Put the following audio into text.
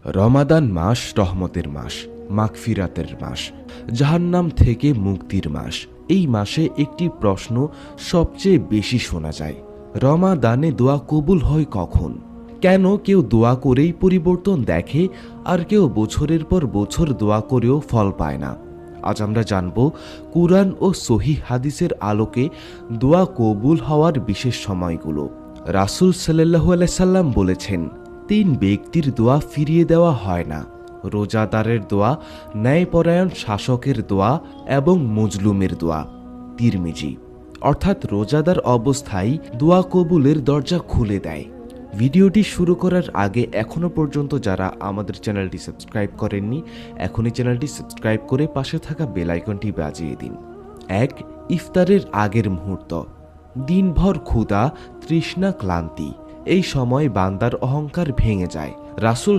রমাদান মাস রহমতের মাস, মাগফিরাতের মাস, জাহান্নাম থেকে মুক্তির মাস। এই মাসে একটি প্রশ্ন সবচেয়ে বেশি শোনা যায়, রমাদানে দোয়া কবুল হয় কখন? কেন কেউ দোয়া করেই পরিবর্তন দেখে আর কেউ বছরের পর বছর দোয়া করেও ফল পায় না? আজ আমরা জানব কুরআন ও সহিহ হাদিসের আলোকে দোয়া কবুল হওয়ার বিশেষ সময়গুলো। রাসূল সাল্লাল্লাহু আলাইহি সাল্লাম বলেছেন, 3 ব্যক্তির দোয়া ফিরিয়ে দেওয়া হয় না: রোজাদারের দোয়া, ন্যায়পরায়ণ শাসকের দোয়া এবং মজলুমের দোয়া। তিরমিজি। অর্থাৎ রোজাদার অবস্থায় দোয়া কবুলের দরজা খুলে দেয়। ভিডিওটি শুরু করার আগে এখনও পর্যন্ত যারা আমাদের চ্যানেলটি সাবস্ক্রাইব করেননি, এখনই চ্যানেলটি সাবস্ক্রাইব করে পাশে থাকা বেল আইকনটি বাজিয়ে দিন। 1. ইফতারের আগের মুহূর্ত। দিনভর ক্ষুধা, তৃষ্ণা, ক্লান্তি। এই সময় বান্দার অহংকার ভেঙে যায়। রাসূল